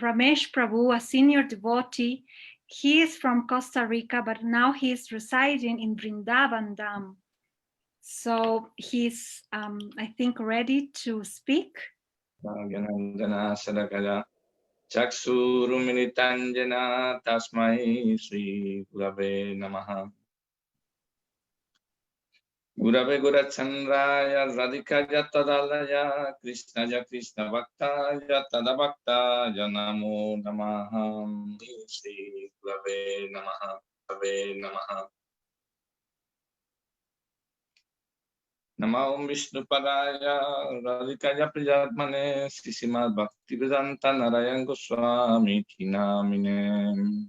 Ramesh Prabhu, a senior devotee. He is from Costa Rica, but now he is residing in Vrindavan Dham. So he's, I think, ready to speak. Chaksurumilitanjana tasmai Sri Gurave Namaha. Gurave Gurachandraya Radhikaya Tadalaya Krishnaya Krishna Bhaktaya Tadabhaktaya Namo Namaha. Sri Gurave Namaha. Gurave Namaha. Namo Vishnu Padaya Radhikaya Priyatmane Srimad Bhaktivedanta Narayan Goswami Tinamine.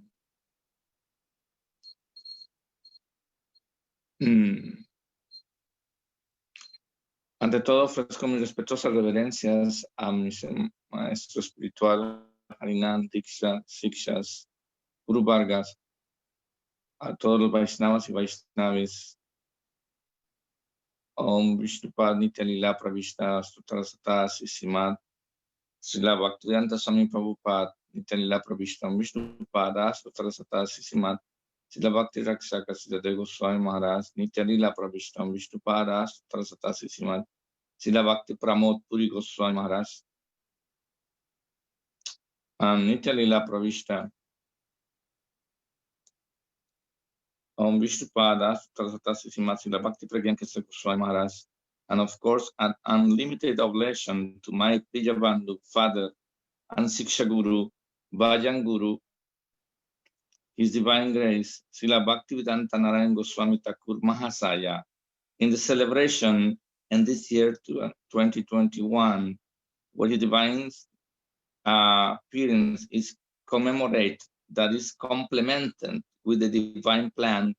Ante todo, ofrezco mis respetuosas reverencias a mi maestro espiritual, Harinam, Diksha, Sikshas, Guru Vargas, a todos los Vaishnavas y Vaishnavis. Om Vishnupad Nitya Lila Pravishta Sutra Satas Srimad Srila Bhaktivedanta Swami Prabhupada Nitya Lila Pravishta Om Vishnupada Sutra Satas Srimad Srila Bhakti Rakshaka Srila Goswami Maharaj Nitya Lila Pravishta Om Vishnupada Sutra Satas Srimad Srila Bhakti Pramod Puri Goswami Maharaj Nitya Lila Pravishta Om Vishnupada Sutra Satas Srimad Srila Bhakti Pragyan Kesar Goswami Maharaj. And of course, an unlimited oblation to my Prijabandhu, father, and Siksha Guru, Bhajan Guru, His Divine Grace, Srila Bhaktivedanta Narayan Goswami Thakur Mahasaya, in the celebration in this year 2021, where His Divine appearance is commemorated, that is complemented with the divine plan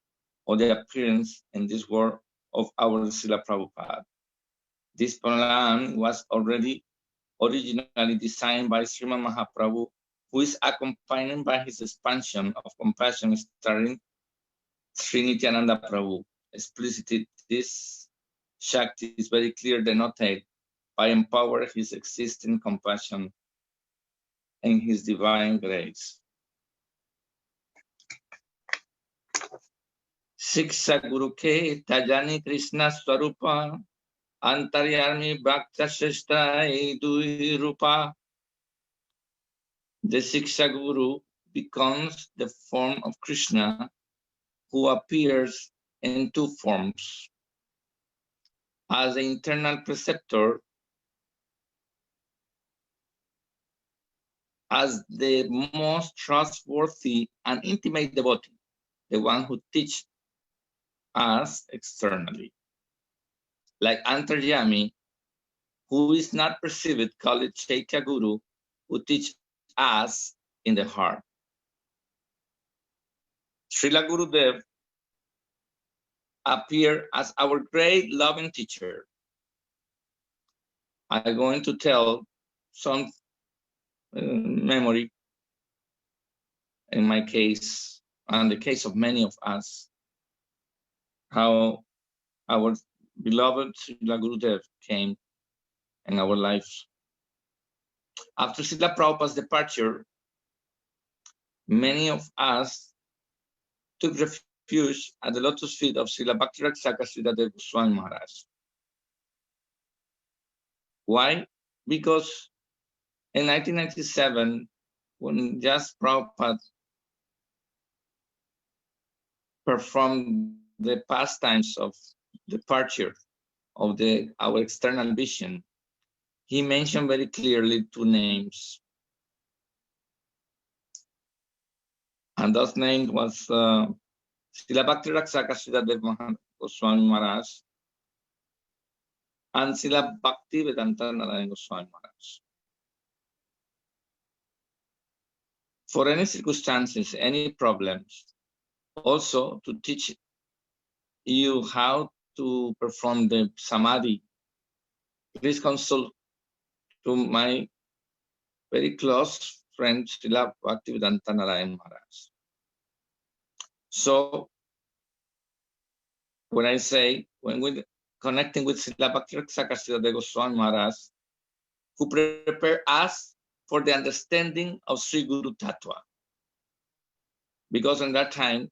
of the appearance in this world of our Srila Prabhupada. This plan was already originally designed by Sriman Mahaprabhu, who is accompanied by his expansion of compassion starring Sri Nityananda Prabhu. Explicitly, this Shakti is very clear denoted by empower his existing compassion and his divine grace. Shiksha Guru ke tajani Krishna Swarupa Antaryami Bhakta Shestra Dui Rupa. The Shiksha Guru becomes the form of Krishna, who appears in two forms. As the internal preceptor, as the most trustworthy and intimate devotee, the one who teaches us externally. Like Antaryami, who is not perceived, called Chaitya Guru, who teaches us in the heart. Srila Gurudeva appeared as our great loving teacher. I'm going to tell some memory in my case, and the case of many of us, how our beloved Srila Gurudeva came in our lives. After Srila Prabhupada's departure, many of us took refuge at the lotus feet of Srila Bhakti Rakshaka Sridhar Goswami Maharaj. Why? Because in 1997, when just Prabhupada performed the pastimes of departure of our external vision, he mentioned very clearly two names. And those names was Srila Bhakti Rakshaka Sridhar Goswami Maharaj and Srila Bhaktivedanta Narayan Goswami Maharaj. For any circumstances, any problems, also to teach you how to perform the samadhi, please consult to my very close friend Srila Bhaktivedanta Narayan Maharaj. So when I say, when we're connecting with Srila Bhakti Rakshaka Sridhar Goswami Maharaj, who prepare us for the understanding of Sri Guru Tattva. Because in that time,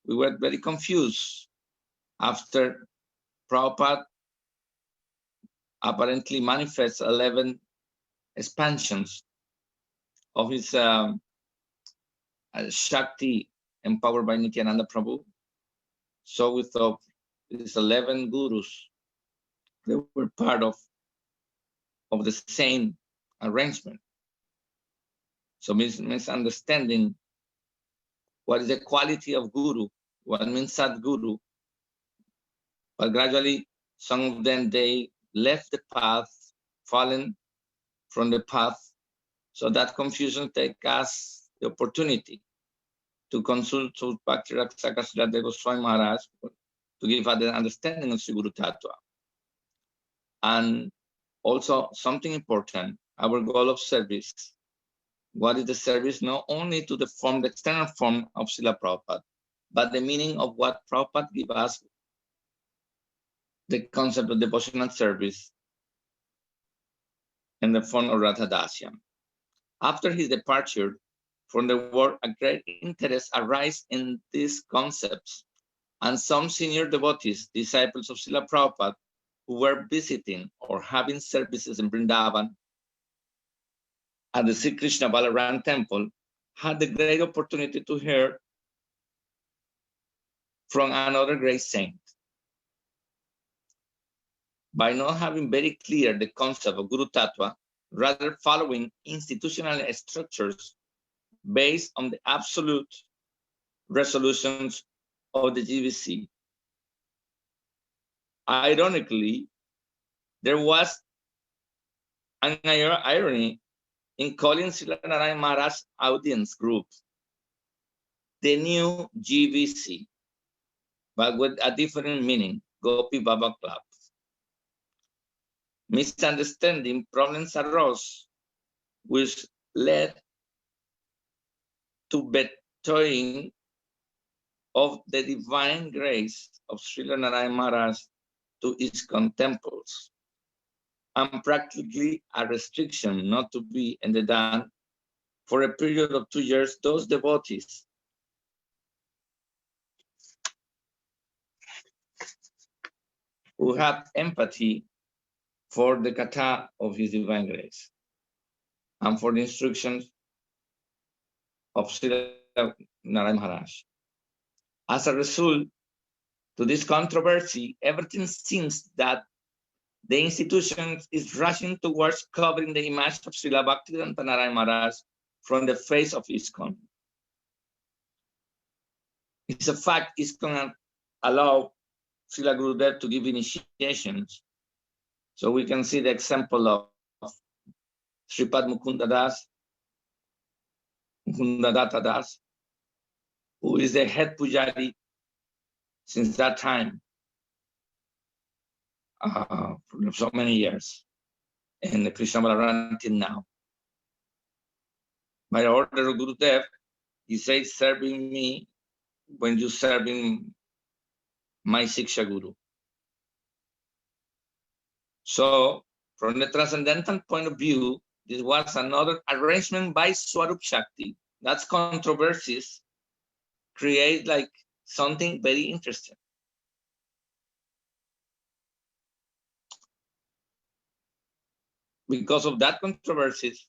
we were very confused after Prabhupada apparently manifests 11 expansions of his Shakti empowered by Nityananda Prabhu. So we thought these 11 gurus, they were part of the same arrangement. So misunderstanding what is the quality of guru, what means Sadguru. But gradually, some of them, they left the path, fallen from the path. So that confusion takes us the opportunity to consult to Bhakti-Raksaka Goswami Maharaj to give us the understanding of Sri Guru Tattva. And also something important, our goal of service. What is the service? Not only to the form, the external form of Srila Prabhupada, but the meaning of what Prabhupada gives us, the concept of devotional service in the form of Radha Dasyam. After his departure from the world, a great interest arises in these concepts, and some senior devotees, disciples of Srila Prabhupada, who were visiting or having services in Vrindavan at the Sri Krishna Balaram temple, had the great opportunity to hear from another great saint. By not having very clear the concept of Guru Tattva, rather following institutional structures based on the absolute resolutions of the GBC. Ironically, there was an irony in calling Srila Narayana Maharaj audience group the new GBC, but with a different meaning, Gopi Baba Club. Misunderstanding problems arose, which led to betraying of the divine grace of Srila Narayana Maharaj to its contemples, and practically a restriction not to be in the done for a period of 2 years those devotees who had empathy for the kata of his divine grace and for the instructions of Srila Narayana Maharaj. As a result to this controversy, everything seems that the institution is rushing towards covering the image of Srila Bhaktivedanta Narayana Maharaj from the face of ISKCON. It's a fact ISKCON allow Srila Gurudeva to give initiations. So we can see the example of Sripad Mukunda Das, Mukunda Datta Das, who is the head pujari since that time, for so many years, in the Krishna Balaram until now. By order of Gurudev, he says, serving me when you serving my Siksha Guru. So, from the transcendental point of view, this was another arrangement by Swarup Shakti. That's controversies create like something very interesting. Because of that controversies,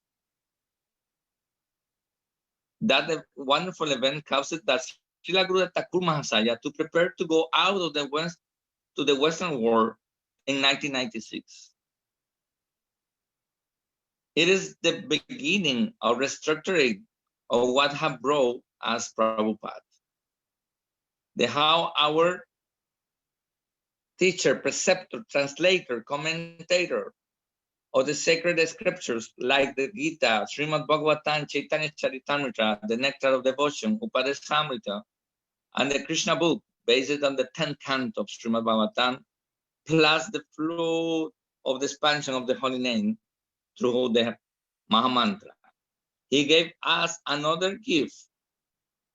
that wonderful event caused that Srila Gurudeva Thakur Mahasaya to prepare to go out of the West to the Western world in 1996. It is the beginning of restructuring of what have brought us Prabhupada. How our teacher, preceptor, translator, commentator of the sacred scriptures like the Gita, Srimad Bhagavatam, Chaitanya Charitamrita, the Nectar of Devotion, Upadesamrita, and the Krishna book based on the 10th canto of Srimad Bhagavatam, plus the flow of the expansion of the holy name through the Mahamantra. He gave us another gift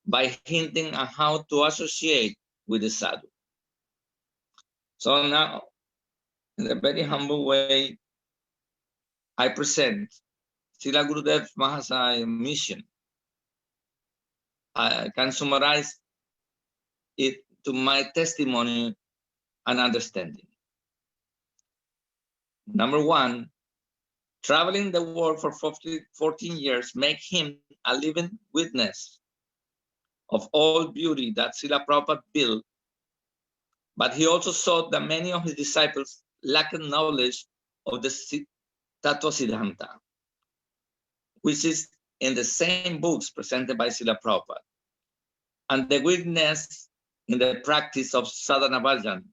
by hinting at how to associate with the sadhu. So now, in a very humble way, I present Srila Gurudev Mahasaya mission. I can summarize it to my testimony and understanding. Number one, traveling the world for 14 years make him a living witness of all beauty that Srila Prabhupada built, but he also saw that many of his disciples lacked knowledge of the Tattva Siddhanta, which is in the same books presented by Srila Prabhupada, and the weakness in the practice of sadhana bhajan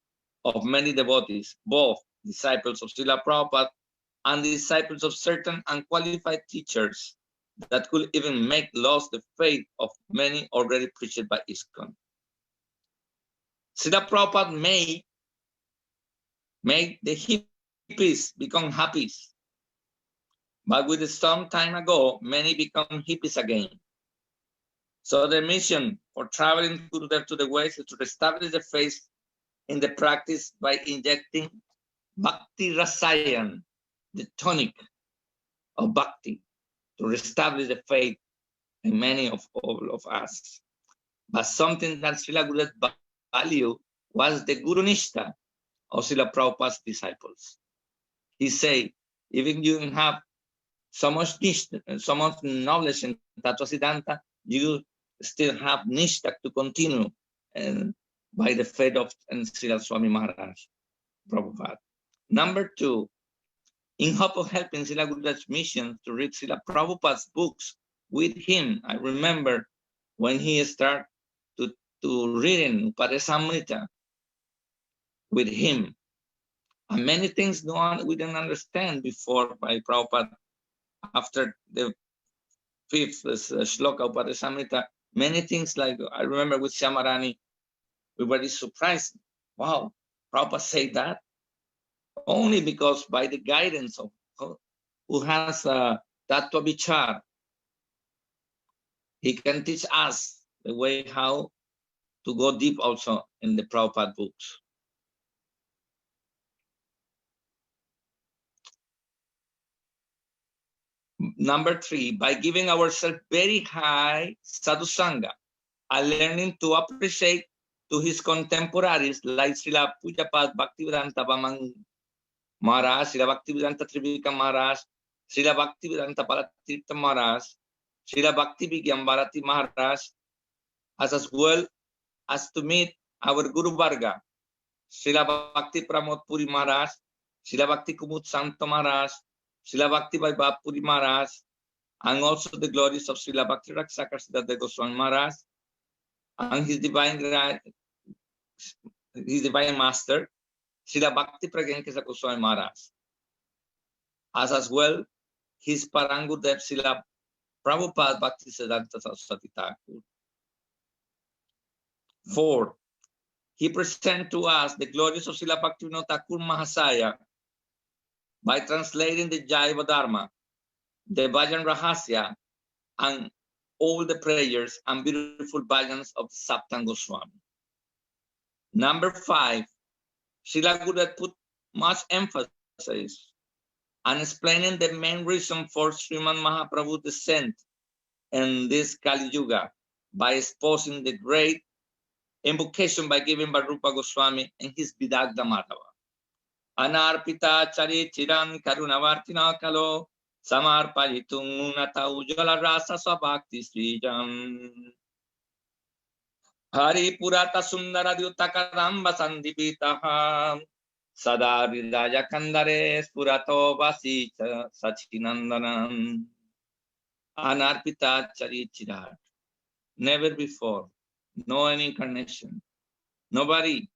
of many devotees, both disciples of Srila Prabhupada and disciples of certain unqualified teachers that could even make lost the faith of many already preached by ISKCON. Srila Prabhupada may make the hippies become happies, but with some time ago, many become hippies again. So the mission for traveling Gurudev to the West is to establish the faith in the practice by injecting Bhakti Rasayan, the tonic of Bhakti, to reestablish the faith in many of all of us. But something that Srila Gurudev valued was the Guru Nishta of Srila Prabhupada's disciples. He said, even you have so much knowledge in Tattva Siddhanta, you still have Nishta to continue by the faith of Srila Swami Maharaj Prabhupada. Number two, in hope of helping Srila Gurudev's mission to read Srila Prabhupada's books with him, I remember when he started to reading Upadesamrita with him. And many things we didn't understand before by Prabhupada. After the fifth shloka Upadesamrita, many things like, I remember with Shyamarani, we were surprised. Wow, Prabhupada said that? Only because by the guidance of who has Tattva Vichar, he can teach us the way how to go deep also in the Prabhupada books. Number three, by giving ourselves very high sadhusanga and learning to appreciate to his contemporaries like Srila Pujapad Bhaktivedanta Vamang Maharaj, Srila Bhaktivedanta Trivika Maharaj, Srila Bhaktivedanta Palatirtha Maharaj, Srila Bhakti Vigyam Bharati Maharaj, as well as to meet our Guru Varga, Srila Bhakti Pramod Puri Maharaj, Srila Bhakti Kumud Santa Maharaj, Srila Bhakti Vaibhav Puri Maharaj, and also the glories of Srila Bhakti Raksaka Siddhartha Goswami Maharaj, and his divine master, Srila Bhakti Pragyankesa Goswami Maharaj, as well his Parangurudev Srila Prabhupada Bhakti Siddhanta Saraswati Thakur. Four, he presents to us the glories of Srila Bhaktivinoda Thakur Mahasaya by translating the Jaiva Dharma, the Bhajan Rahasya, and all the prayers and beautiful bhajans of Saptan Goswami. Number five, Srila Gurudev put much emphasis on explaining the main reason for Sriman Mahaprabhu's descent in this Kali Yuga by exposing the great invocation by giving Varupa Goswami and his Vidagda Madhava. Anarpita Chari Chiran Karunavartina Kalo Samarpayitum Unata Ujala Rasa Swabhakti Srijam Hari Purata Sundara Dyutakaramba Sandipitaha Sada Vidaya Kandare Spurato Vasi Sachinandanam Anarpita Chari Chirat. Never before, no any incarnation, nobody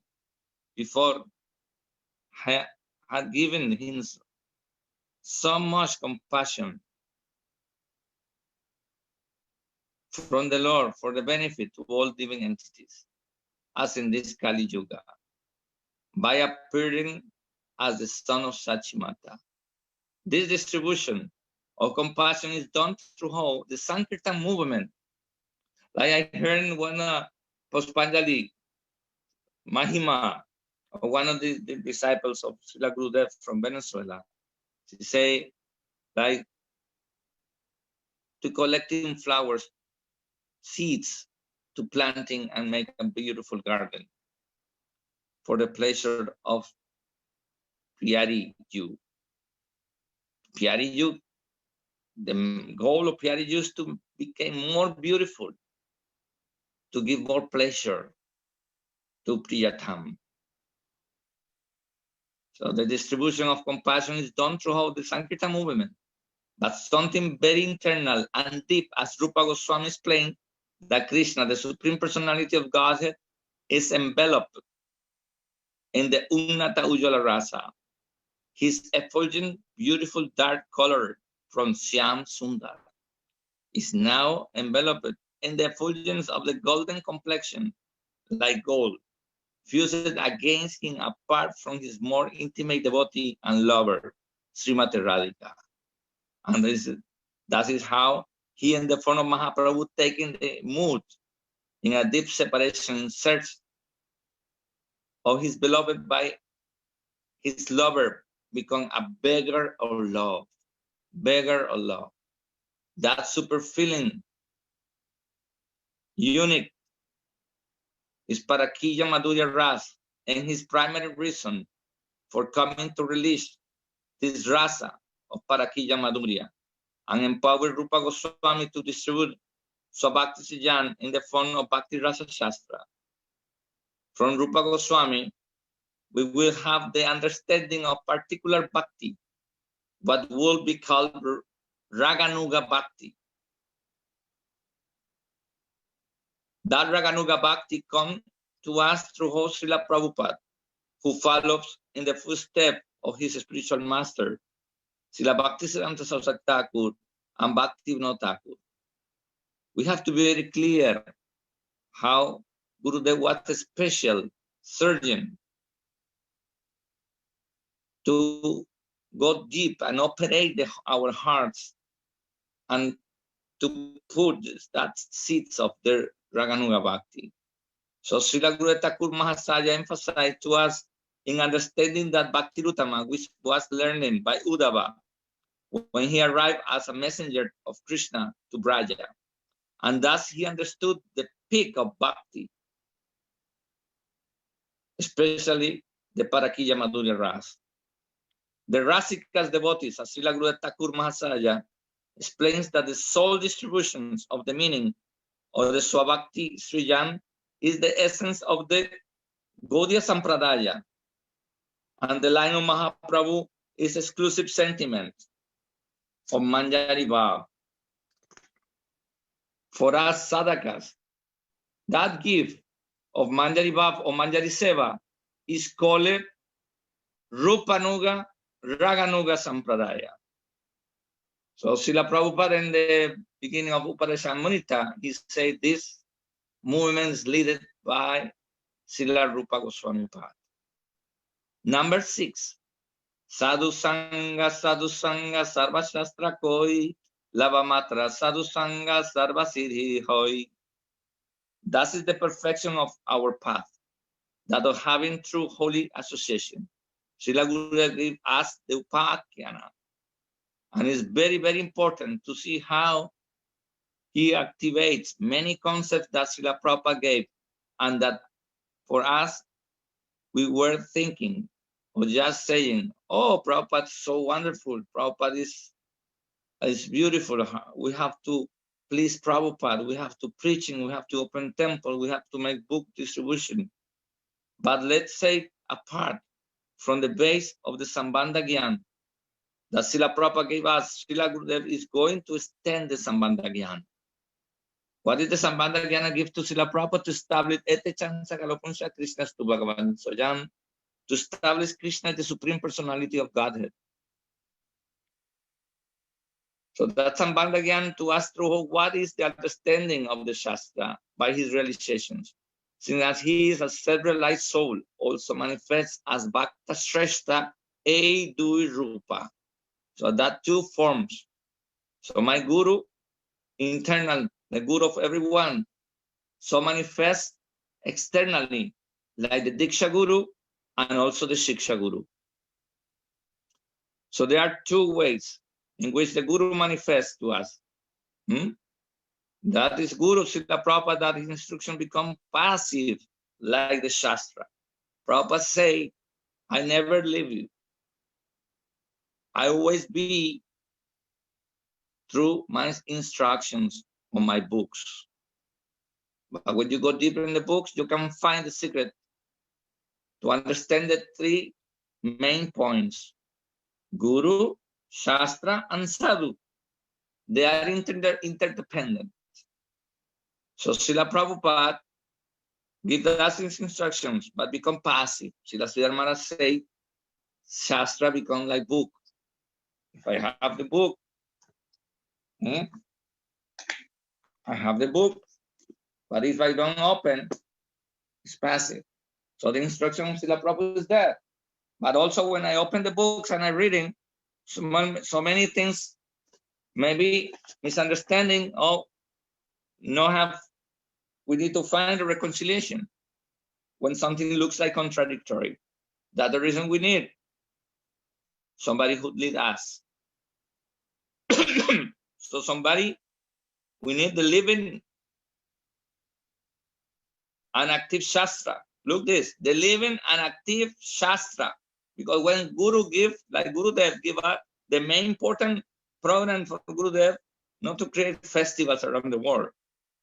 before had given him so much compassion from the Lord for the benefit of all living entities, as in this Kali Yuga, by appearing as the son of Sachimata. This distribution of compassion is done through the Sankirtan movement. Like I heard in one Puspanjali Mahima, one of the disciples of Srila Gurudev from Venezuela, she say, like, to collecting flowers, seeds, to planting and make a beautiful garden for the pleasure of Pyari Ju. Pyari Ju, the goal of Pyari Ju is to become more beautiful, to give more pleasure to Priyatham. So the distribution of compassion is done throughout the Sankirtan movement, but something very internal and deep, as Rupa Goswami explained, that Krishna, the Supreme Personality of Godhead, is enveloped in the Unnata Ujjvala Rasa. His effulgent, beautiful dark color from Shyam Sundar is now enveloped in the effulgence of the golden complexion, like gold, fused against him apart from his more intimate devotee and lover, Srimati Radhika. And that is how he in the form of Mahaprabhu taking the mood in a deep separation in search of his beloved by his lover, become a beggar of love. Beggar of love. That super feeling, unique, is Parakya Madhurya Ras, and his primary reason for coming to release this rasa of Parakya Madhurya and empower Rupa Goswami to distribute Swabhakti Sijan in the form of Bhakti Rasa Shastra. From Rupa Goswami, we will have the understanding of particular bhakti, what will be called Raganuga Bhakti. That Raganuga Bhakti comes to us through Srila Prabhupada, who follows in the footsteps of his spiritual master, Srila Bhaktisiddhanta Saraswati Thakur and Bhakti Vinod Thakur. We have to be very clear how Gurudeva was a special surgeon to go deep and operate our hearts and to put that seeds of the Raganuga Bhakti. So Srila Gurudeva Thakur Mahasaya emphasized to us in understanding that Bhakti Rutama, which was learned by Uddhava when he arrived as a messenger of Krishna to Braja. And thus he understood the peak of Bhakti, especially the Parakya Madhurya Ras. The Rasikas devotees, as Srila Gurudeva Thakur Mahasaya explains, that the sole distributions of the meaning of the Swabhakti Srijan is the essence of the Gaudiya Sampradaya, and the line of Mahaprabhu is exclusive sentiment of Manjari Bhav. For us sadhakas, that gift of Manjari Bhav or Manjari Seva is called Rupanuga Raganuga Sampradaya. So Srila Prabhupada in the beginning of Upadeshamrita, he said this movement is led by Srila Rupa Goswami Pad. Number 6, Sadhu Sangha Sarva Shastra Koi, Lava Matra Sadhu Sangha Sarva Siddhi Hoi. That is the perfection of our path, that of having true holy association. Srila Gurudeva gave us the Upakhana. And it's very, very important to see how he activates many concepts that Srila Prabhupada gave, and that for us, we were thinking or just saying, oh, Prabhupada is so wonderful. Prabhupada is beautiful. We have to please Prabhupada. We have to preaching. We have to open temple. We have to make book distribution. But let's say apart from the base of the Sambandha Gyan that Srila Prabhupada gave us, Srila Gurudeva is going to extend the Sambandha Gyan. What did the Sambandha Gyana give to Srila Prabhupada? To establish Ete Chansa Kalopunsha Krishna's to Bhagavan Sojan, to establish Krishna as the Supreme Personality of Godhead. So that Sambandha Gyan to us through what is the understanding of the Shastra by his realizations. Since as he is a self-realized soul, also manifests as Bhakta Shrestha Eidui Rupa. So that two forms. So my Guru, internal, the Guru of everyone, so manifests externally, like the Diksha Guru and also the Shiksha Guru. So there are two ways in which the Guru manifests to us. That is Guru Srila Prabhupada, that his instruction become passive like the Shastra. Prabhupada say, I never leave you. I always be through my instructions on my books. But when you go deeper in the books, you can find the secret to understand the three main points: Guru, Shastra, and Sadhu. They are interdependent. So Srila Prabhupada gives us his instructions, but become passive. Srila Sridhar Maharaj say, Shastra become like book. If I have the book, I have the book, but if I don't open, it's passive. So the instruction of Srila Prabhupada is there. But also when I open the books and I'm reading, so many things, maybe misunderstanding, or no have, we need to find a reconciliation when something looks like contradictory. That's the reason we need somebody who lead us. So somebody, we need the living and active Shastra. Look this, the living and active Shastra. Because when Guru give, like Gurudev give us the main important program for Gurudev, not to create festivals around the world,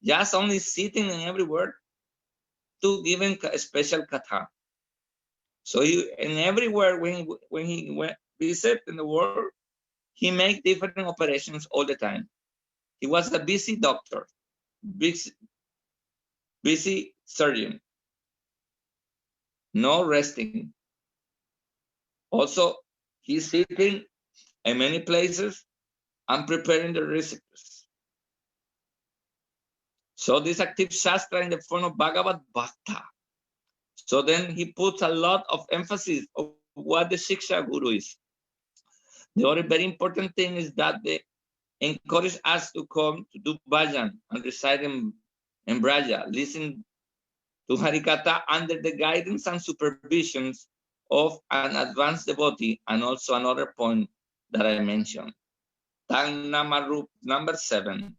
just only sitting in every word to give him a special katha. So he, in everywhere when he went visit in the world, he make different operations all the time. He was a busy doctor, busy surgeon, no resting. Also, he's sitting in many places and preparing the recipes. So this active Shastra in the form of Bhagavad Bhakta. So then he puts a lot of emphasis on what the Shiksha Guru is. The other very important thing is that they encourage us to come to do bhajan and recite in Braja, listen to Harikatha under the guidance and supervisions of an advanced devotee, and also another point that I mentioned. Tang Namarup, number 7.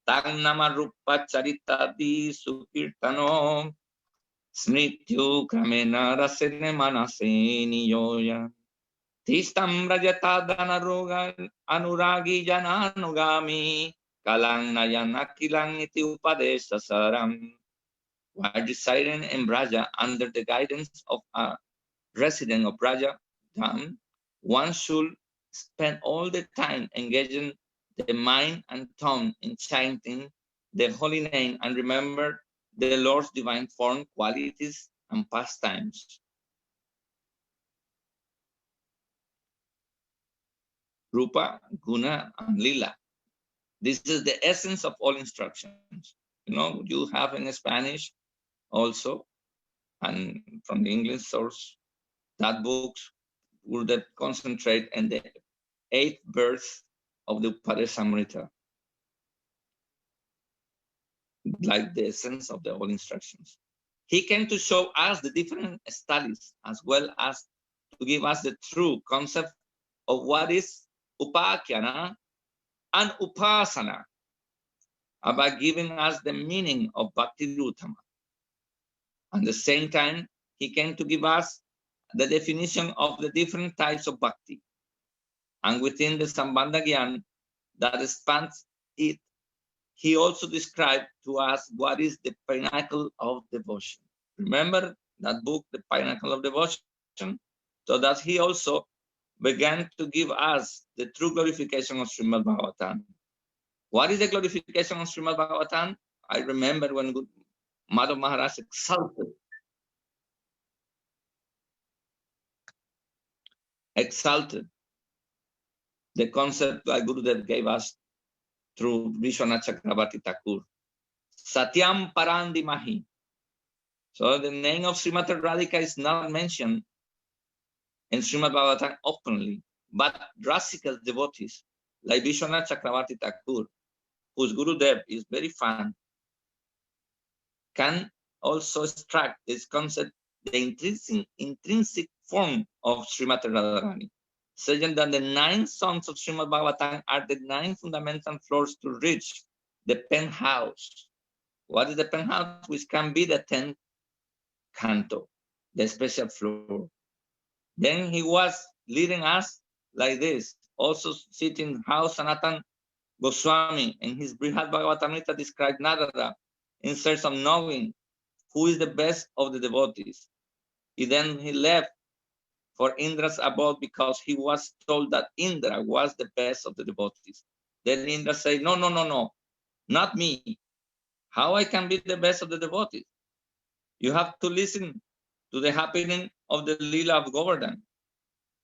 Tang Namarupa Charitadi Sukirtano Smrityu Kramena Rasene Manaseni Yoya Tistam Rajata Danaroga Anuragi Jananugami Kalang Nayana Kilang Iti Upadesa Saram. While residing in Braja under the guidance of a resident of Braja, one should spend all the time engaging the mind and tongue in chanting the holy name and remember the Lord's divine form, qualities, and pastimes. Rupa, Guna, and Lila. This is the essence of all instructions. You know, you have in Spanish also, and from the English source, that books would concentrate in the 8th verse of the Upadesamrita, like the essence of the whole instructions. He came to show us the different studies, as well as to give us the true concept of what is Upakyana and Upasana, about giving us the meaning of Bhakti Uttama. At the same time, he came to give us the definition of the different types of Bhakti. And within the Sambandha Gyan that spans it, he also described to us what is the pinnacle of devotion. Remember that book, The Pinnacle of Devotion? So that he also began to give us the true glorification of Srimad Bhagavatam. What is the glorification of Srimad Bhagavatam? I remember when Madhav Maharaj exalted the concept that Gurudev gave us through Vishwanath Chakravarti Thakur. Satyam Parandi Mahi. So the name of Srimati Radhika is not mentioned in Srimad Bhagavatam openly, but Rasikas devotees like Vishwanath Chakravarti Thakur, whose Gurudev is very fan, can also extract this concept, the intrinsic form of Srimati Radharani, saying that the 9 songs of Srimad Bhagavatam are the 9 fundamental floors to reach the penthouse. What is the penthouse? Which can be the 10th canto, the special floor. Then he was leading us like this, also sitting how Sanatan Goswami in his Brihad Bhagavatamrita described Narada in search of knowing who is the best of the devotees. He left for Indra's abode because he was told that Indra was the best of the devotees. Then Indra said, no, no, no, no, not me. How I can be the best of the devotees? You have to listen to the happening of the Leela of Govardhan,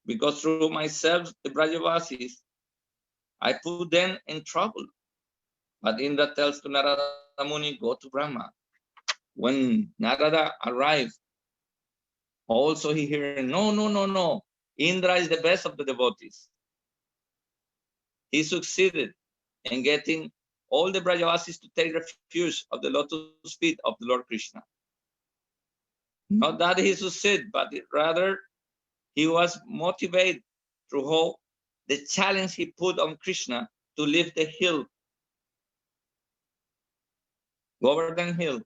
because through myself, the Brajavasis, I put them in trouble. But Indra tells to Narada Muni, go to Brahma. When Narada arrived, also he heard, no, no, no, no. Indra is the best of the devotees. He succeeded in getting all the Brajavasis to take refuge of the lotus feet of the Lord Krishna. Not that he succeeded, but rather he was motivated through the challenge he put on Krishna to lift the hill, Govardhan Hill,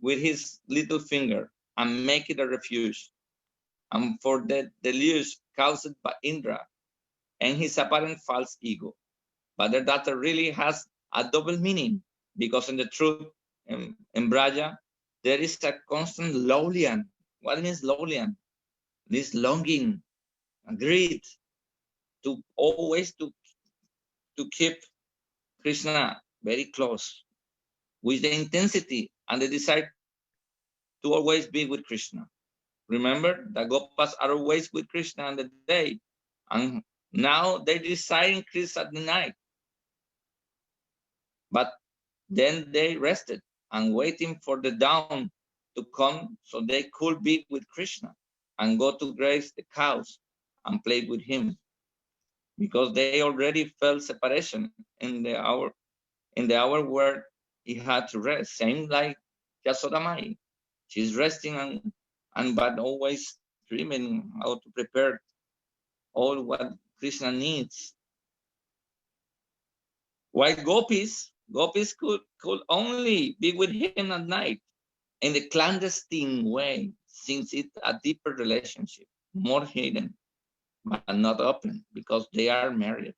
with his little finger and make it a refuge. And for the deluge caused by Indra and his apparent false ego. But that really has a double meaning, because in the truth, in Braja, there is a constant lowlian. What means lowlian? This longing, greed, to always to keep Krishna very close, with the intensity and the desire to always be with Krishna. Remember, the Gopas are always with Krishna on the day, and now their desire increased at the night. But then they rested and waiting for the dawn to come so they could be with Krishna and go to graze the cows and play with him, because they already felt separation in the hour where he had to rest. Same like Yasodamai. She's resting and but always dreaming how to prepare all what Krishna needs. While gopis could only be with him at night in the clandestine way, since it's a deeper relationship, more hidden, but not open, because they are married.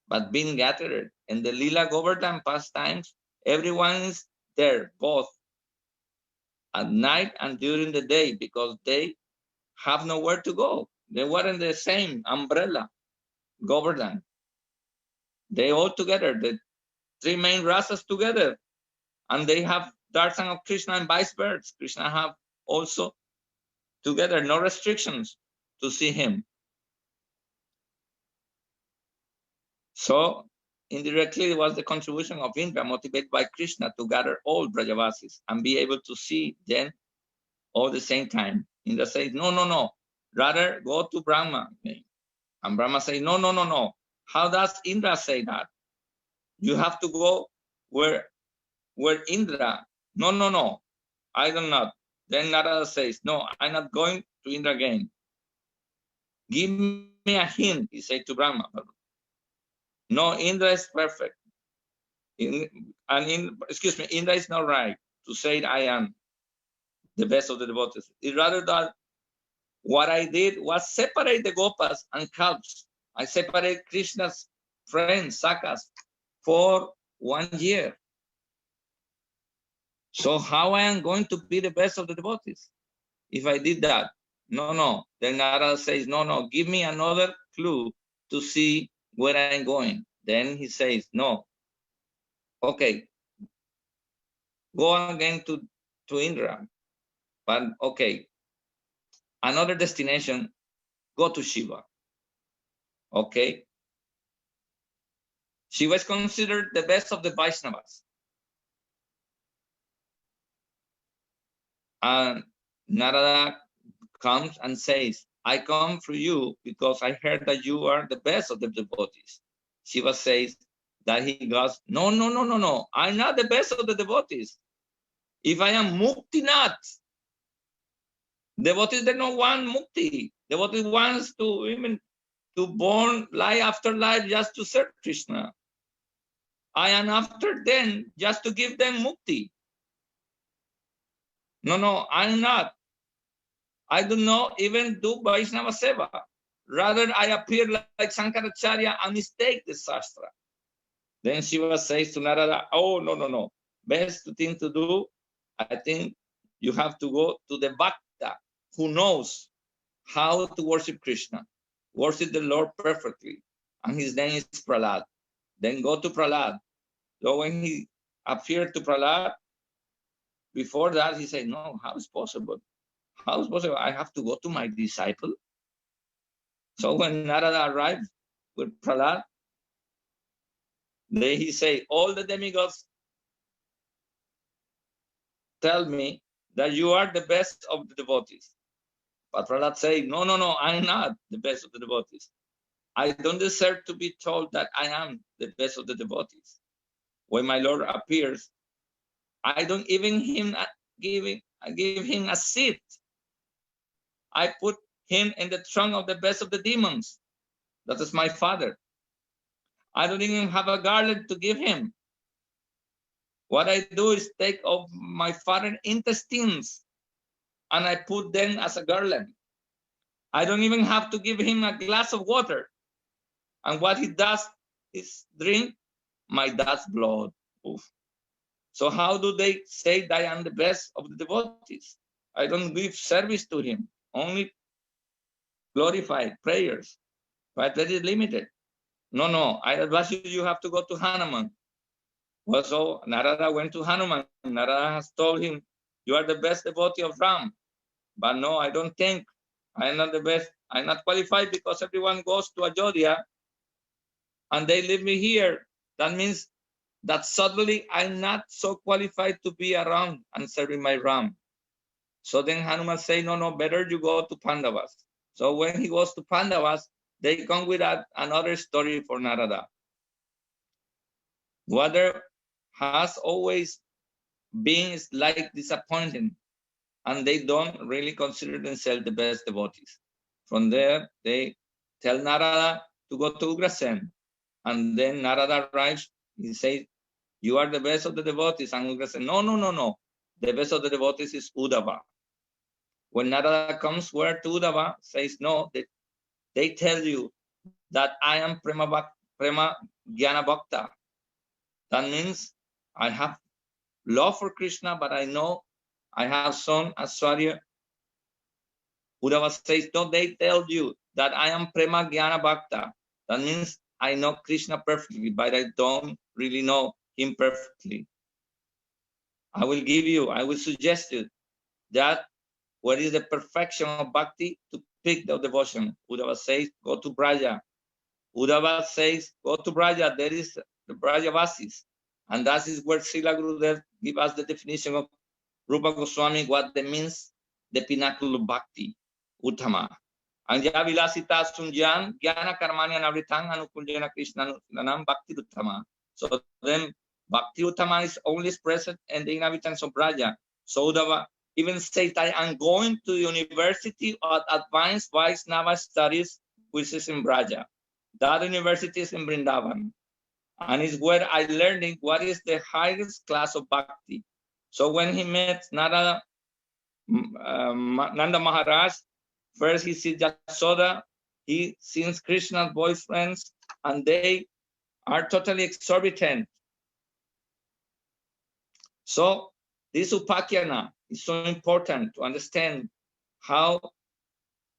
But being gathered in the Lila Govardhan pastimes, everyone is there, both at night and during the day, because they have nowhere to go. They were in the same umbrella, Govardhan. They all together, the three main rasas together, and they have darshan of Krishna and vice versa. Krishna have also together, no restrictions to see him. So indirectly, it was the contribution of Indra, motivated by Krishna, to gather all Brajavasis and be able to see them all the same time. Indra says, no, no, no, rather go to Brahma. And Brahma says, no, no, no, no. How does Indra say that? You have to go where Indra. No, no, no, I do not. Then Narada says, no, I'm not going to Indra again. Give me a hint, he said to Brahma. No, Indra is perfect. Indra is not right to say I am the best of the devotees. It's rather that what I did was separate the gopas and cows. I separate Krishna's friends, sakas, for 1 year. So how I am going to be the best of the devotees if I did that? No, no. Then Narada says, no, no, give me another clue to see where I'm going. Then he says, no. Okay, go again to Indra. But okay, another destination, go to Shiva. Okay. Shiva is considered the best of the Vaishnavas. And Narada comes and says, I come for you because I heard that you are the best of the devotees. Shiva says that he goes, no, no, no, no, no. I'm not the best of the devotees. If I am Muktinath, devotees, they don't want Mukti. Devotees wants to even to born life after life just to serve Krishna. I am after them just to give them mukti. No, I'm not. I do not even do Vaishnava Seva. Rather, I appear like Sankaracharya and mistake the Shastra. Then Shiva says to Narada, oh, no. Best thing to do, I think you have to go to the Bhakta who knows how to worship Krishna, worship the Lord perfectly. And his name is Prahlad. Then go to Prahlad. So when he appeared to Prahlad, before that, he said, no, how is possible? How is possible? I have to go to my disciple. So when Narada arrived with Prahlad, then he said, all the demigods tell me that you are the best of the devotees. But Prahlad said, no, I'm not the best of the devotees. I don't deserve to be told that I am the best of the devotees. When my Lord appears, I don't even give him a seat. I put him in the trunk of the best of the demons. That is my father. I don't even have a garland to give him. What I do is take of my father's intestines and I put them as a garland. I don't even have to give him a glass of water. And what he does is drink my dad's blood. Oof. So how do they say that I am the best of the devotees? I don't give service to him, only glorified prayers, but that is limited. No, I advise you have to go to Hanuman. Well, so Narada went to Hanuman. Narada has told him, you are the best devotee of Ram. But no, I don't think I am not the best. I'm not qualified because everyone goes to Ayodhya and they leave me here. That means that suddenly I'm not so qualified to be around and serving my Ram. So then Hanuman say, no, better you go to Pandavas. So when he goes to Pandavas, they come with another story for Narada. Water has always been like disappointing, and they don't really consider themselves the best devotees. From there, they tell Narada to go to Ugrasen, and then Narada arrives. He says, you are the best of the devotees. And Ugrasen, no. The best of the devotees is Uddhava. When Narada comes where to Uddhava, says, no, they tell you that I am Prema Jnana Bhakta. That means I have love for Krishna, but I know I have son Aswarya. Uddhava says, no, they tell you that I am Prema Jnana Bhakta. That means I know Krishna perfectly, but I don't really know him perfectly. I will suggest you that what is the perfection of bhakti to pick the devotion. Uddhava says, go to Braja. Uddhava says, go to Braja. There is the Braja Vasis. And that is where Srila Gurudeva gives us the definition of Rupa Goswami, what that means, the pinnacle of bhakti, Uttama. Anja Vilasita Sunjan, Jnana Karmanya Navritang, Anukuljana Krishna Nanam, Bhakti Uttama. So then Bhakti Uttama is only expressed in the inhabitants of Braja. So Uddhava even says that I'm going to the University of Advanced Vaishnava Studies, which is in Braja. That university is in Vrindavan. And it's where I learned what is the highest class of bhakti. So when he met Nanda Maharaj, first he sees Yasoda, he sees Krishna's boyfriends, and they are totally exorbitant. So this upakhana is so important to understand how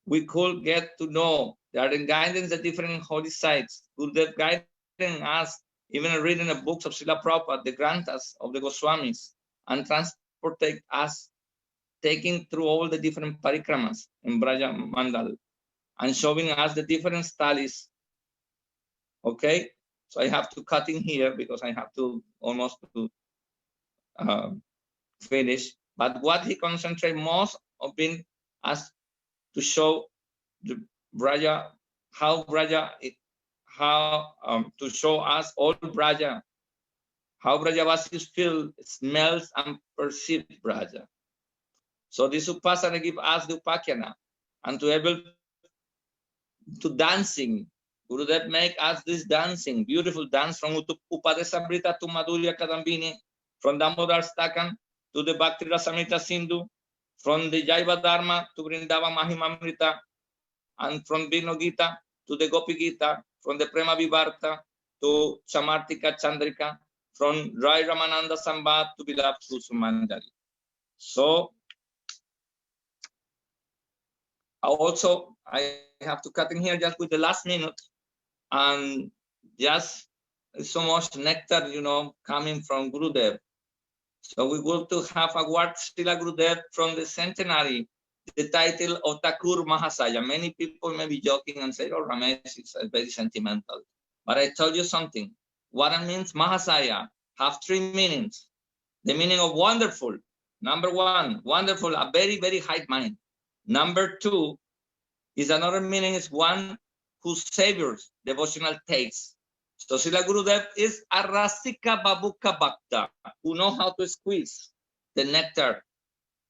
we could get to know that in guidance the different holy sites, Gurudev guiding us, even reading the books of Srila Prabhupada, the granthas of the Goswamis, and transportate us, taking through all the different parikramas in Braja Mandal, and showing us the different stalis. Okay, so I have to cut in here because I have to almost to finish. But what he concentrates most of being asked to show the Braja, how Braja, to show us all Braja, how Brajavasis feel, smells, and perceive Braja. So this Upasana gives us the Upakhana, and to able to dancing Gurudev make us this dancing, beautiful dance from Upadesamrita to Madhurya Kadambini, from Damodar Stakan to the Bhakti Rasamrita Sindhu, from the Jaiva Dharma to Vrindava Mahimamrita, and from Vino Gita to the Gopi Gita, from the Prema Vivarta to Chamartika Chandrika, from Rai Ramananda Sambat to Vilap Susumanjari. So, I have to cut in here just with the last minute, and just so much nectar, coming from Gurudev. So we want to have award Srila Gurudev from the centenary, the title of Thakur Mahasaya. Many people may be joking and say, oh, Ramesh is very sentimental. But I told you something. What it means Mahasaya have three meanings. The meaning of wonderful. Number one, wonderful, a very, very high mind. Number two is another meaning is one who savors devotional taste. So Srila Gurudev is a Rasika Babuka Bhakta, who know how to squeeze the nectar.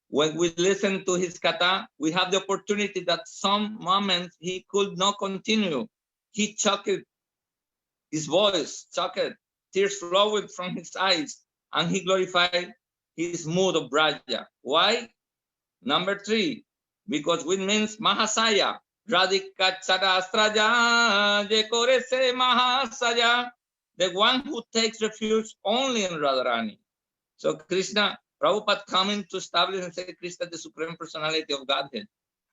When we listen to his kata, we have the opportunity that some moments he could not continue. He choked his voice, choked, tears flowed from his eyes, and he glorified his mood of Braja. Why? Number three, because it means Mahasaya. Radhika Charastraja, Jekore se Mahasaya, the one who takes refuge only in Radharani. So Krishna, Prabhupada coming to establish and say Krishna the Supreme Personality of Godhead.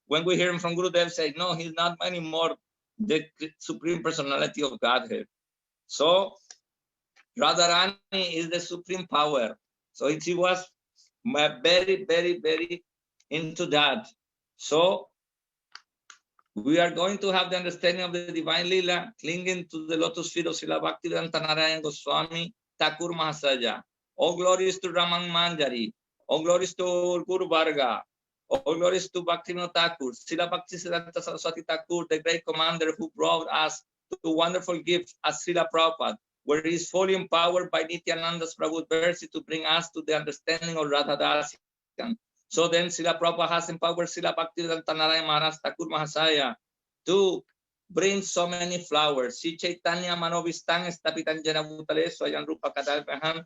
When we hear him from Gurudev say, no, he's not anymore the Supreme Personality of Godhead. So Radharani is the supreme power. So she was very, very, very into that. So we are going to have the understanding of the divine lila, clinging to the lotus feet of Srila Bhaktivedanta Narayan Goswami Thakur Mahasaya. All glories to Raman Manjari. All glories to Guru Varga. All glories to Bhaktivinoda Thakur. Srila Bhaktisiddhanta Saraswati Thakur, the great commander who brought us to wonderful gifts as Srila Prabhupada, where he is fully empowered by Nityananda's Prabhu's mercy to bring us to the understanding of Radha Dasikan. So then Srila Prabhupada has empowered Srila Bhaktivedanta Narayan Maharaj Thakur Mahasaya to bring so many flowers. Si Chaitanya Manovistan Stapitan Jana Bhutale Swayan Rupa Kadalpahan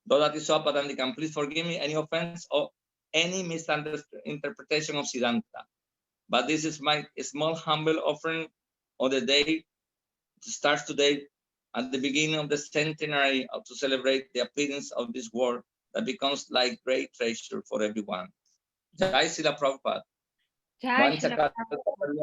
Dodati Swapadandikam. Please forgive me any offense or any misinterpretation of Siddhanta. But this is my small humble offering of the day. Starts today at the beginning of the centenary to celebrate the appearance of this world that becomes like great treasure for everyone. Jai Srila Prabhupada. Jai Srila Prabhupada.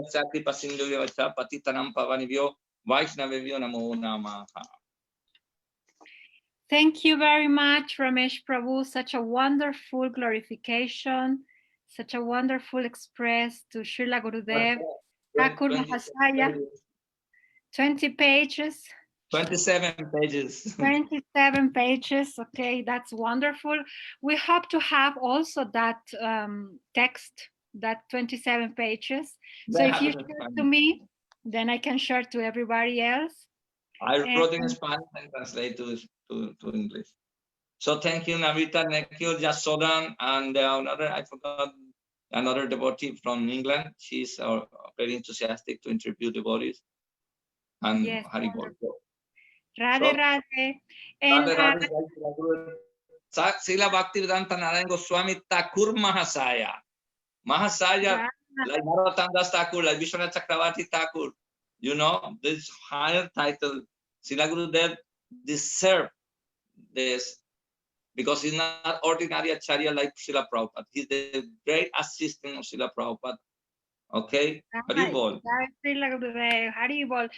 Thank you very much, Ramesh Prabhu. Such a wonderful glorification, such a wonderful express to Srila Gurudev. Thakur Mahasaya, 20 pages. 27 pages. 27 pages. Okay, that's wonderful. We hope to have also that text, that 27 pages. So if you share to me, then I can share to everybody else. I wrote in Spanish and translate to English. So thank you, Navita, Nekio, Jasodan, and another, I forgot, another devotee from England. She's very enthusiastic to interview devotees. And yes, Haribol. Radhe Radhe. And Srila Bhaktivedanta Narayan Goswami Thakur Mahasaya. Mahasaya, like Narottam Das Thakur, like Vishwanath Chakravarti Thakur. You know, this higher title, Srila Gurudev deserves this because he's not ordinary acharya like Srila Prabhupada. He's the great assistant of Srila Prabhupada. Okay, Haribol. Haribol.